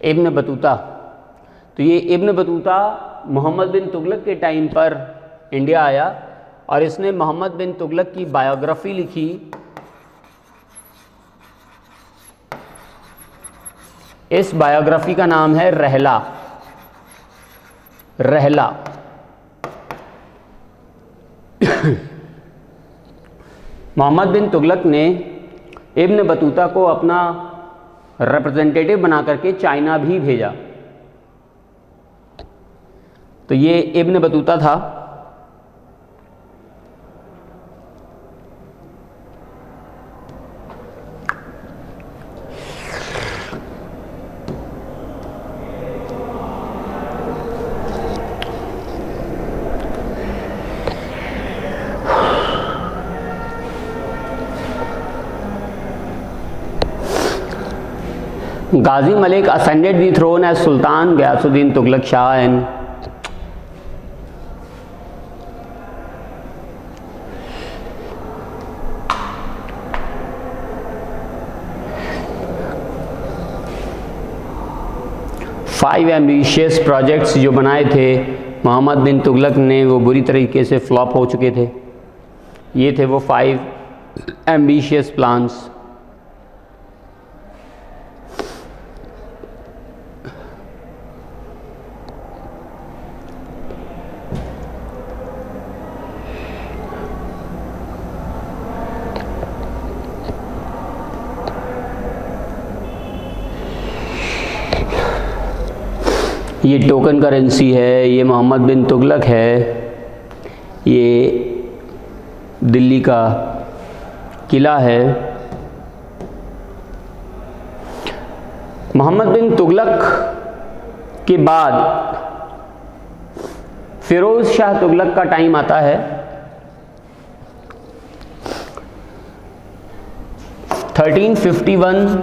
Ibn Battuta. तो ये इब्न बतूता मोहम्मद बिन तुगलक के टाइम पर इंडिया आया और इसने मोहम्मद बिन तुगलक की बायोग्राफी लिखी। इस बायोग्राफी का नाम है रहला। रहला मोहम्मद बिन तुगलक ने इब्न बतूता को अपना रिप्रेजेंटेटिव बना करके चाइना भी भेजा। तो ये इब्न बतूता था। Ghazi Malik ascended the throne as Sultan Ghiyasuddin Tughlaq Shah in 5 ambitious projects जो बनाए थे मोहम्मद बिन तुगलक ने वो बुरी तरीके से फ्लॉप हो चुके थे। ये थे वो 5 एम्बिशियस प्लान्स। ये टोकन करेंसी है, ये मोहम्मद बिन तुगलक है, ये दिल्ली का किला है। मोहम्मद बिन तुगलक के बाद फिरोज शाह तुगलक का टाइम आता है। 1351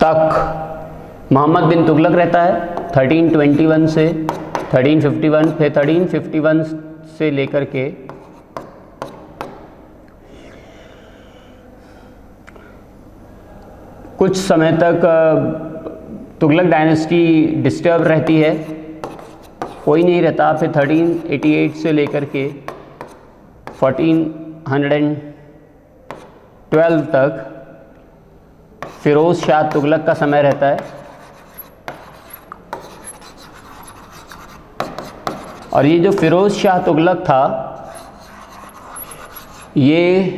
तक मोहम्मद बिन तुगलक रहता है। 1321 से 1351, फिर 1351 से लेकर के कुछ समय तक तुगलक डायनेस्टी डिस्टर्ब रहती है, कोई नहीं रहता। फिर 1388 से लेकर के 1412 तक फिरोज शाह तुगलक का समय रहता है। और ये जो फिरोज शाह तुगलक था ये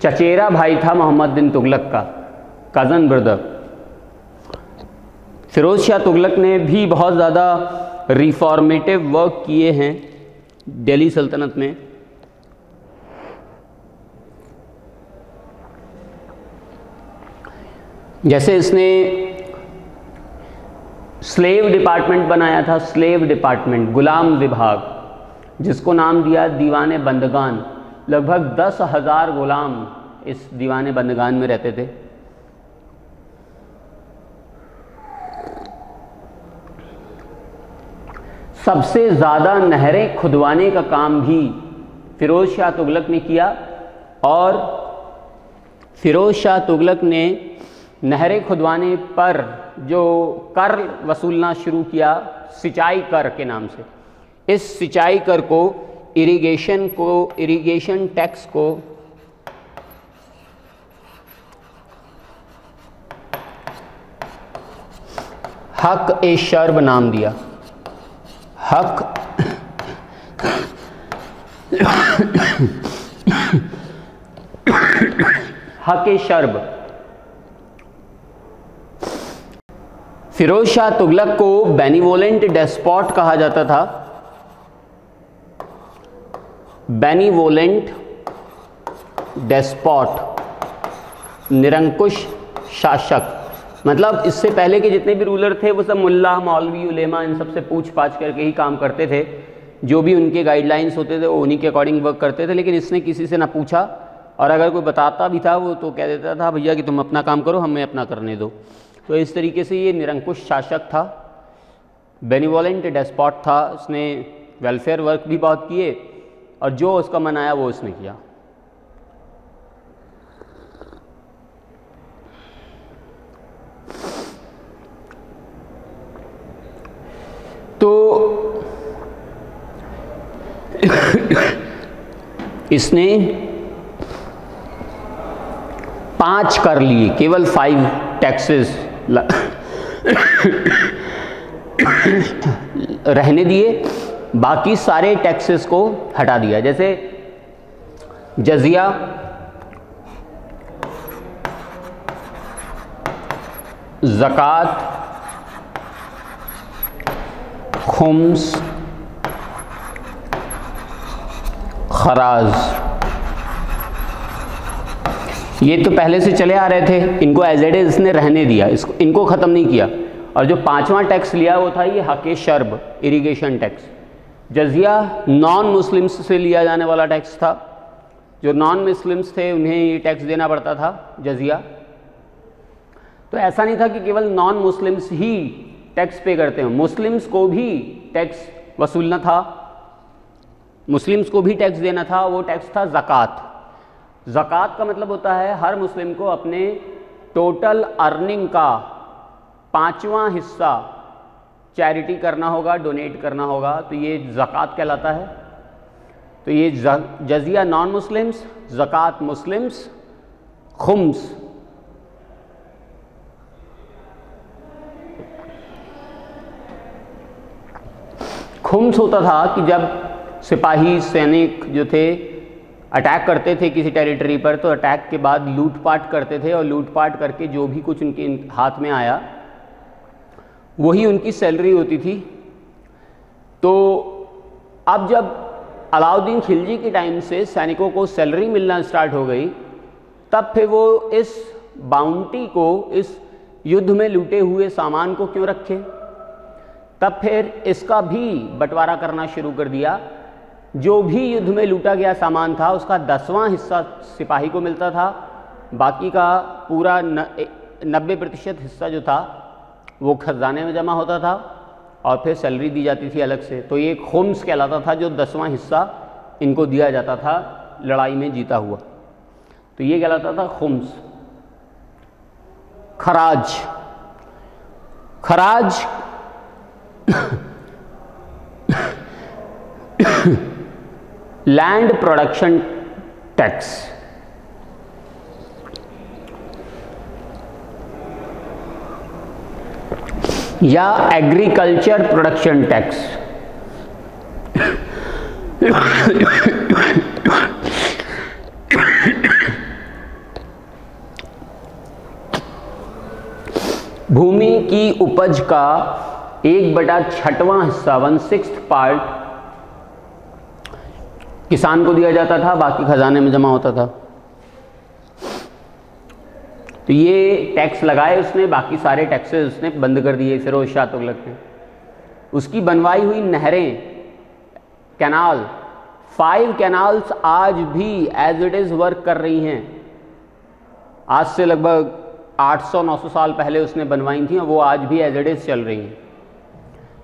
चचेरा भाई था मोहम्मद बिन तुगलक का, कज़न ब्रदर। फिरोज शाह तुगलक ने भी बहुत ज़्यादा रिफॉर्मेटिव वर्क किए हैं दिल्ली सल्तनत में। जैसे इसने स्लेव डिपार्टमेंट बनाया था, स्लेव डिपार्टमेंट, गुलाम विभाग, जिसको नाम दिया दीवाने बंदगान। लगभग 10,000 गुलाम इस दीवाने बंदगान में रहते थे। सबसे ज़्यादा नहरें खुदवाने का काम भी फिरोज शाह तुगलक ने किया और फिरोज शाह तुगलक ने नहरें खुदवाने पर जो कर वसूलना शुरू किया सिंचाई कर के नाम से, इस सिंचाई कर को, इरिगेशन टैक्स को हक ए शर्ब नाम दिया। हक हक ए शर्ब। फिरोज शाह तुगलक को बेनिवोलेंट डेस्पॉट कहा जाता था। बेनिवोलेंट डेस्पॉट, निरंकुश शासक। मतलब इससे पहले के जितने भी रूलर थे वो सब मुल्ला, मौलवी, उलेमा इन सब से पूछ पाछ करके ही काम करते थे। जो भी उनके गाइडलाइंस होते थे वो उन्हीं के अकॉर्डिंग वर्क करते थे। लेकिन इसने किसी से ना पूछा, और अगर कोई बताता भी था वो तो कह देता था भैया कि तुम अपना काम करो, हमें अपना करने दो। तो इस तरीके से ये निरंकुश शासक था, बेनिवोलेंट डेस्पॉट था। उसने वेलफेयर वर्क भी बहुत किए और जो उसका मन आया वो उसने किया। तो इसने 5 कर लिए, केवल 5 टैक्सेस रहने दिए, बाकी सारे टैक्सेस को हटा दिया। जैसे जजिया, ज़कात, खुम्स, खराज, ये तो पहले से चले आ रहे थे, इनको एज इट इज इसने रहने दिया, इसको इनको ख़त्म नहीं किया। और जो 5वां टैक्स लिया वो था ये हक़ शर्ब, इरिगेशन टैक्स। जजिया नॉन मुस्लिम्स से लिया जाने वाला टैक्स था। जो नॉन मुस्लिम्स थे उन्हें ये टैक्स देना पड़ता था, जजिया। तो ऐसा नहीं था कि केवल नॉन मुस्लिम्स ही टैक्स पे करते हैं, मुस्लिम्स को भी टैक्स वसूलना था, मुस्लिम्स को भी टैक्स देना था। वो टैक्स था ज़कात। ज़कात का मतलब होता है हर मुस्लिम को अपने टोटल अर्निंग का 5वां हिस्सा चैरिटी करना होगा, डोनेट करना होगा, तो ये ज़कात कहलाता है। तो ये जजिया नॉन मुस्लिम्स, ज़कात मुस्लिम्स, खुम्स खुम्स होता था कि जब सिपाही सैनिक जो थे अटैक करते थे किसी टेरिटरी पर, तो अटैक के बाद लूटपाट करते थे, और लूटपाट करके जो भी कुछ उनके हाथ में आया वही उनकी सैलरी होती थी। तो अब जब अलाउद्दीन खिलजी के टाइम से सैनिकों को सैलरी मिलना स्टार्ट हो गई, तब फिर वो इस बाउंटी को, इस युद्ध में लूटे हुए सामान को क्यों रखे, तब फिर इसका भी बंटवारा करना शुरू कर दिया। जो भी युद्ध में लूटा गया सामान था उसका 10वां हिस्सा सिपाही को मिलता था, बाकी का पूरा 90% हिस्सा जो था वो खजाने में जमा होता था और फिर सैलरी दी जाती थी अलग से। तो ये खुम्स कहलाता था, जो 10वां हिस्सा इनको दिया जाता था लड़ाई में जीता हुआ, तो ये कहलाता था खुम्स। खराज, खराज लैंड प्रोडक्शन टैक्स। या एग्रीकल्चर प्रोडक्शन टैक्स। भूमि की उपज का 1/6वां हिस्सा, 1/6 पार्ट किसान को दिया जाता था, बाकी खजाने में जमा होता था। तो ये टैक्स लगाए उसने, बाकी सारे टैक्सेस उसने बंद कर दिए फिरोज शाह तुगलक ने। उसकी बनवाई हुई नहरें, कैनाल, 5 कैनाल्स आज भी एज इट इज़ वर्क कर रही हैं। आज से लगभग 800-900 साल पहले उसने बनवाई थी, वो आज भी एज इट इज़ चल रही हैं।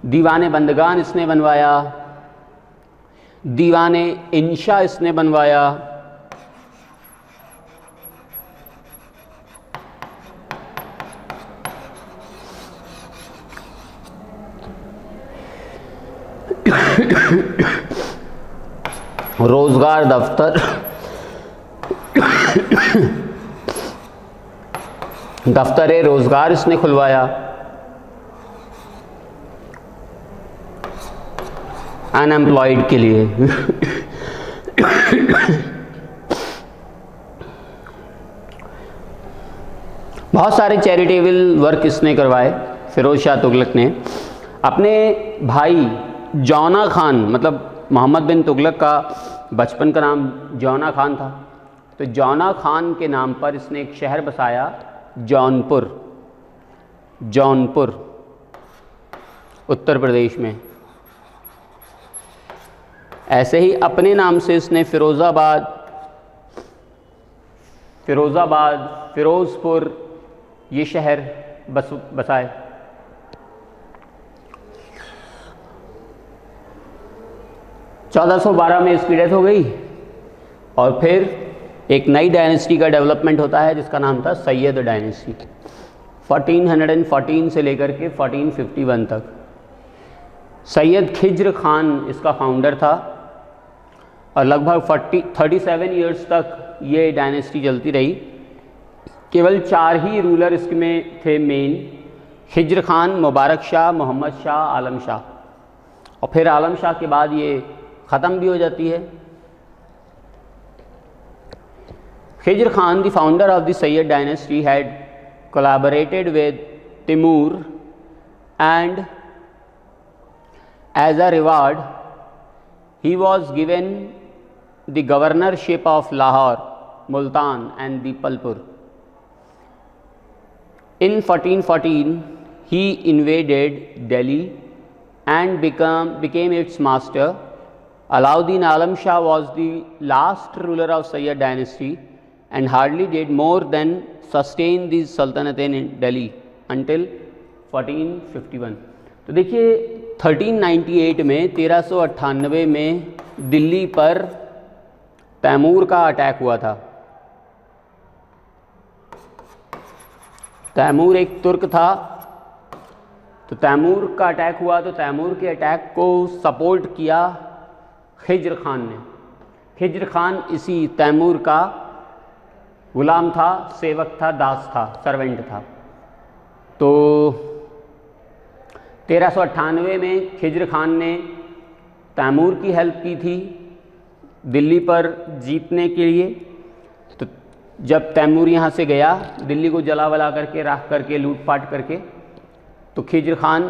दीवाने बंदगान इसने बनवाया, दीवाने इंशा इसने बनवाया, रोजगार दफ्तर, दफ्तर रोजगार इसने खुलवाया। अनएम्प्लॉयड के लिए। बहुत सारे चैरिटेबल वर्क इसने करवाए फ़िरोज़ शाह तुगलक ने। अपने भाई जौना खान, मतलब मोहम्मद बिन तुगलक का बचपन का नाम जौना खान था, तो जौना खान के नाम पर इसने एक शहर बसाया, जौनपुर, जौनपुर उत्तर प्रदेश में। ऐसे ही अपने नाम से इसने फ़िरोज़ाबाद, फ़िरोज़पुर ये शहर बसाए। चौदह सौ 12 में इसकी डेथ हो गई और फिर एक नई डायनेस्टी का डेवलपमेंट होता है जिसका नाम था सैयद डायनेस्टी। 1414 से लेकर के 1451 तक सैयद खिज्र खान इसका फाउंडर था और लगभग 37 ईयर्स तक ये डायनेस्टी चलती रही। केवल 4 ही रूलर इसमें थे मेन, खिज्र खान, मुबारक शाह, मोहम्मद शाह, आलम शाह, और फिर आलम शाह के बाद ये ख़त्म भी हो जाती है। Khizr Khan, the founder of the Syed dynasty, had collaborated with Timur, and as a reward he was given the governorship of Lahore, Multan and Dipalpur. In 1414 he invaded Delhi and became its master. Alauddin Alam Shah was the last ruler of Sayyid dynasty and hardly did more than sustain the sultanate in Delhi until 1451. तो देखिए 1398 में 1398 में दिल्ली पर तैमूर का attack हुआ था। तैमूर एक तुर्क था, तो तैमूर का अटैक हुआ, तो तैमूर के अटैक को सपोर्ट किया खिज्र खान ने। खिज्र खान इसी तैमूर का गुलाम था, सेवक था, दास था, सर्वेंट था। तो 1398 में खिज्र खान ने तैमूर की हेल्प की थी दिल्ली पर जीतने के लिए। तो जब तैमूर यहाँ से गया, दिल्ली को जला वला करके, राख करके, लूटपाट करके, तो खिज्र खान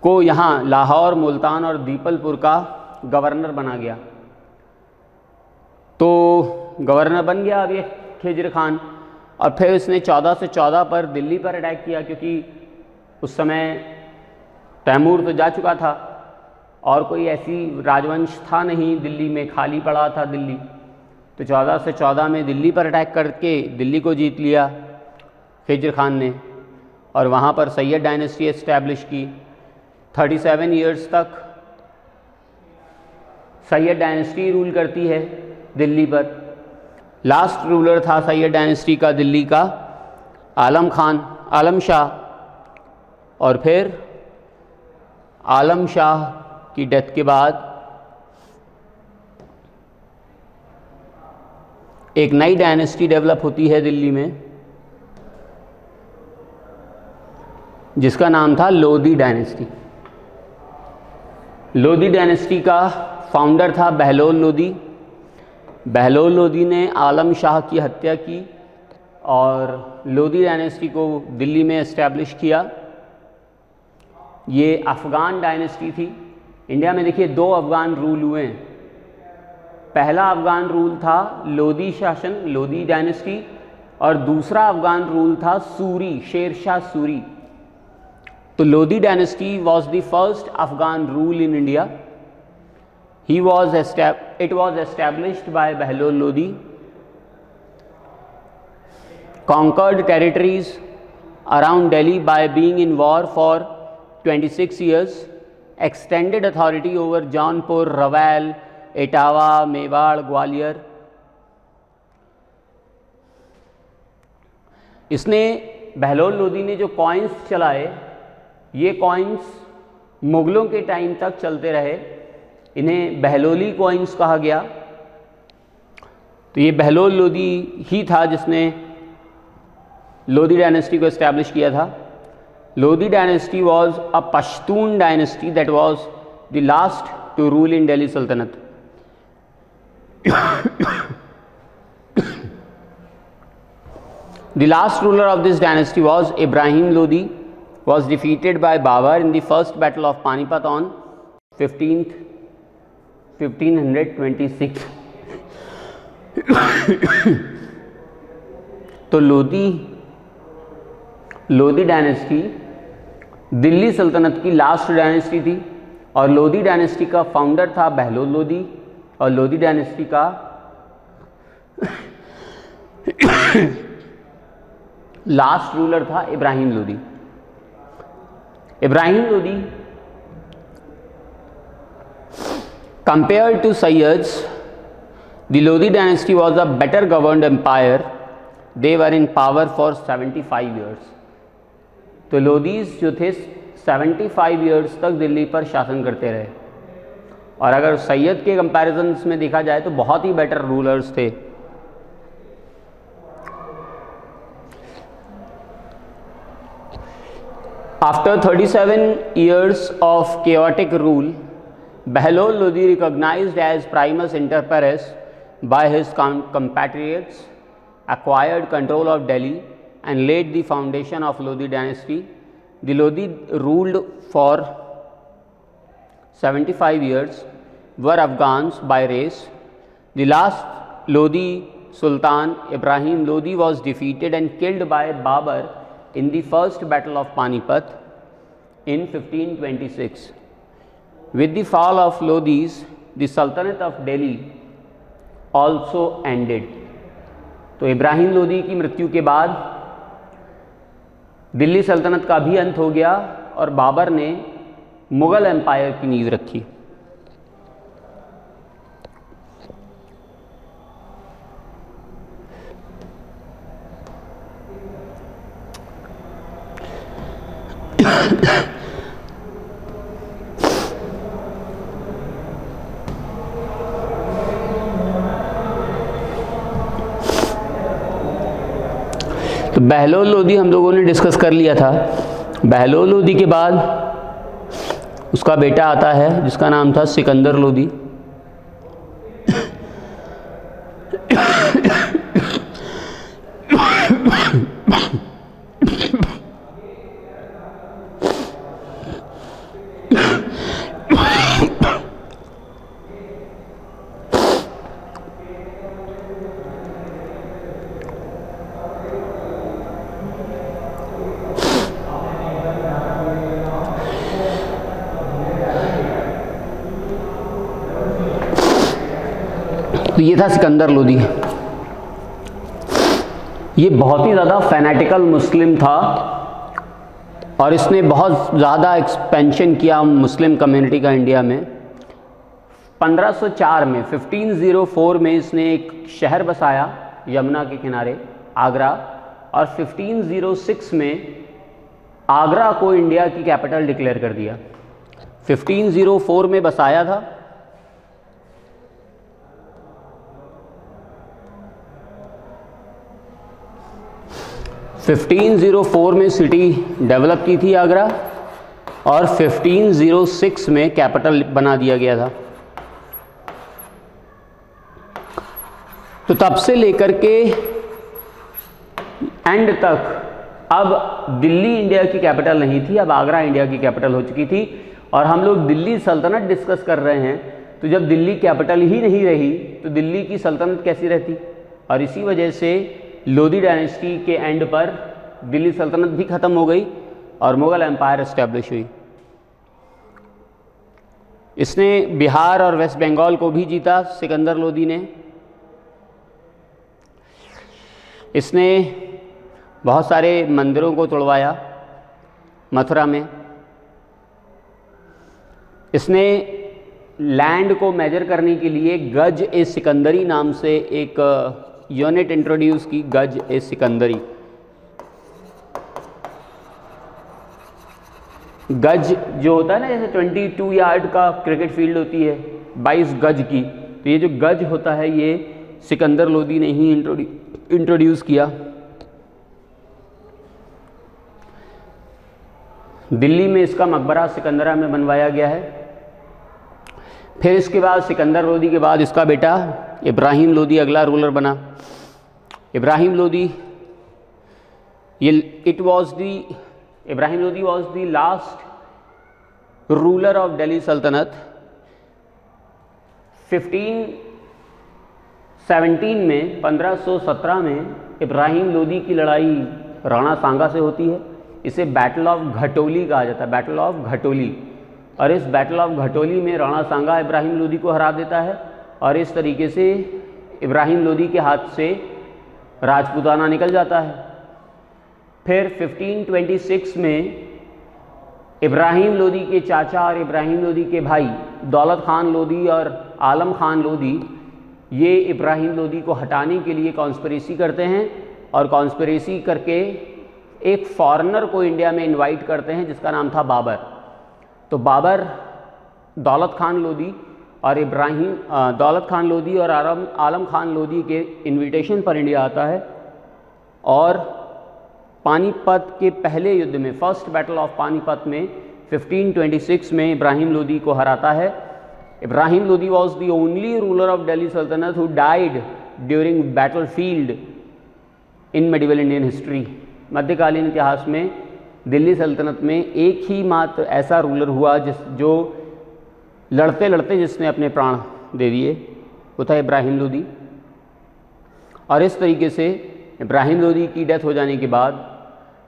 को यहाँ लाहौर, मुल्तान और दीपलपुर का गवर्नर बना गया। तो गवर्नर बन गया अब ये खिज्र खान, और फिर उसने 1414 पर दिल्ली पर अटैक किया, क्योंकि उस समय तैमूर तो जा चुका था और कोई ऐसी राजवंश था नहीं दिल्ली में, खाली पड़ा था दिल्ली। तो 1414 में दिल्ली पर अटैक करके दिल्ली को जीत लिया खिज्र खान ने, और वहाँ पर सैयद डायनेस्टी एस्टैब्लिश की। 37 ईयर्स तक सैयद डायनेस्टी रूल करती है दिल्ली पर। लास्ट रूलर था सैयद डायनेस्टी का दिल्ली का आलम खान, आलम शाह, और फिर आलम शाह की डेथ के बाद एक नई डायनेस्टी डेवलप होती है दिल्ली में जिसका नाम था लोधी डायनेस्टी। लोधी डायनेस्टी का फाउंडर था बहलोल लोधी। बहलोल लोधी ने आलम शाह की हत्या की और लोधी डायनेस्टी को दिल्ली में एस्टैब्लिश किया। ये अफ़गान डायनेस्टी थी। इंडिया में देखिए 2 अफ़गान रूल हुए हैं। पहला अफ़गान रूल था लोधी शासन, लोधी डायनेस्टी, और दूसरा अफ़गान रूल था सूरी, शेर शाह सूरी। तो Lodhi dynasty was the first Afghan rule in India. It was established by Bahlol Lodi, conquered territories around Delhi by being in war for 26 years, extended authority over Jaunpur, Rawal, Etawah, Mewar, Gwalior। इसने बहलोल लोधी ने जो coins चलाए, ये coins मुग़लों के time तक चलते रहे। इन्हें बहलोली कॉइन्स कहा गया। तो ये बहलोल लोधी ही था जिसने लोधी डायनेस्टी को एस्टैब्लिश किया था। Lodhi dynasty was a Pashtun dynasty that was the last to rule in Delhi Sultanate. The last ruler of this dynasty was Ibrahim Lodi, was defeated by Babur in the first battle of Panipat on 1526। तो Lodi dynasty Delhi सल्तनत की last dynasty थी और Lodi dynasty का founder था बहलोल लोदी और Lodi dynasty का last ruler था Ibrahim Lodi. Ibrahim Lodi compared to Sayyids the Lodi dynasty was a better governed empire. They were in power for 75 years. तो लोदीज जो थे 75 ईयर्स तक दिल्ली पर शासन करते रहे और अगर सैयद के कंपैरिजन में देखा जाए तो बहुत ही बेटर रूलर्स थे। After 37 years of chaotic rule, Behlol Lodi, recognized as primus inter pares by his compatriots, acquired control of Delhi and laid the foundation of Lodi dynasty. The Lodi ruled for 75 years, were Afghans by race. The last Lodi Sultan Ibrahim Lodi was defeated and killed by Babur in the first battle of Panipat in 1526. With the fall of Lodis, the Sultanate of Delhi also ended. तो इब्राहिम लोदी की मृत्यु के बाद दिल्ली सल्तनत का भी अंत हो गया और बाबर ने मुगल एम्पायर की नींव रखी। तो बहलोल लोदी हम लोगों ने डिस्कस कर लिया था। बहलोल लोदी के बाद उसका बेटा आता है जिसका नाम था सिकंदर लोदी। तो ये था सिकंदर लोदी। ये बहुत ही ज़्यादा फैनेटिकल मुस्लिम था और इसने बहुत ज़्यादा एक्सपेंशन किया मुस्लिम कम्युनिटी का इंडिया में। 1504 में 1504 में इसने एक शहर बसाया यमुना के किनारे आगरा और 1506 में आगरा को इंडिया की कैपिटल डिक्लेयर कर दिया। 1504 में बसाया था 1504 में सिटी डेवलप की थी आगरा और 1506 में कैपिटल बना दिया गया था। तो तब से लेकर के एंड तक अब दिल्ली इंडिया की कैपिटल नहीं थी, अब आगरा इंडिया की कैपिटल हो चुकी थी और हम लोग दिल्ली सल्तनत डिस्कस कर रहे हैं। तो जब दिल्ली कैपिटल ही नहीं रही तो दिल्ली की सल्तनत कैसी रहती। और इसी वजह से लोदी डायनेस्टी के एंड पर दिल्ली सल्तनत भी ख़त्म हो गई और मुग़ल एम्पायर इस्टेब्लिश हुई। इसने बिहार और वेस्ट बंगाल को भी जीता सिकंदर लोदी ने। इसने बहुत सारे मंदिरों को तोड़वाया मथुरा में। इसने लैंड को मेजर करने के लिए गज ए सिकंदरी नाम से एक यूनिट इंट्रोड्यूस की, गज ए सिकंदरी। गज जो होता है ना, जैसे 22 यार्ड का क्रिकेट फील्ड होती है 22 गज की, तो ये जो गज होता है ये सिकंदर लोदी ने ही इंट्रोड्यूस किया। दिल्ली में इसका मकबरा सिकंदरा में बनवाया गया है। फिर इसके बाद सिकंदर लोदी के बाद इसका बेटा इब्राहिम लोदी अगला रूलर बना। Ibrahim Lodi Ibrahim Lodi was the last ruler of Delhi सल्तनत। 1517 में इब्राहिम लोदी की लड़ाई राणा सांगा से होती है। इसे बैटल ऑफ घटोली कहा जाता है, बैटल ऑफ घटोली। और इस बैटल ऑफ घटोली में राणा सांगा इब्राहिम लोदी को हरा देता है और इस तरीके से इब्राहिम लोदी के हाथ से राजपूताना निकल जाता है। फिर 1526 में इब्राहिम लोदी के चाचा और इब्राहिम लोदी के भाई दौलत खान लोदी और आलम खान लोदी ये इब्राहिम लोदी को हटाने के लिए कॉन्स्पिरेसी करते हैं और कॉन्स्पिरेसी करके एक फॉरेनर को इंडिया में इनवाइट करते हैं जिसका नाम था बाबर। तो बाबर दौलत खान लोदी और दौलत खान लोदी और आलम खान लोदी के इनविटेशन पर इंडिया आता है और पानीपत के पहले युद्ध में, फर्स्ट बैटल ऑफ पानीपत में 1526 में इब्राहिम लोदी को हराता है। Ibrahim Lodi was the only ruler of Delhi Sultanate who died during battlefield in medieval Indian history. मध्यकालीन इतिहास में दिल्ली सल्तनत में एक ही मात्र ऐसा रूलर हुआ जो लड़ते लड़ते जिसने अपने प्राण दे दिए, वो था इब्राहिम लोदी। और इस तरीके से इब्राहिम लोदी की डेथ हो जाने के बाद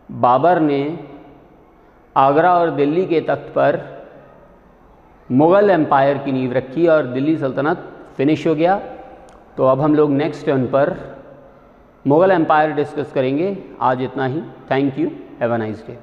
बाबर ने आगरा और दिल्ली के तख्त पर मुग़ल एम्पायर की नींव रखी और दिल्ली सल्तनत फिनिश हो गया। तो अब हम लोग नेक्स्ट टर्न पर मुग़ल एम्पायर डिस्कस करेंगे। आज इतना ही। Thank you. Have a nice day.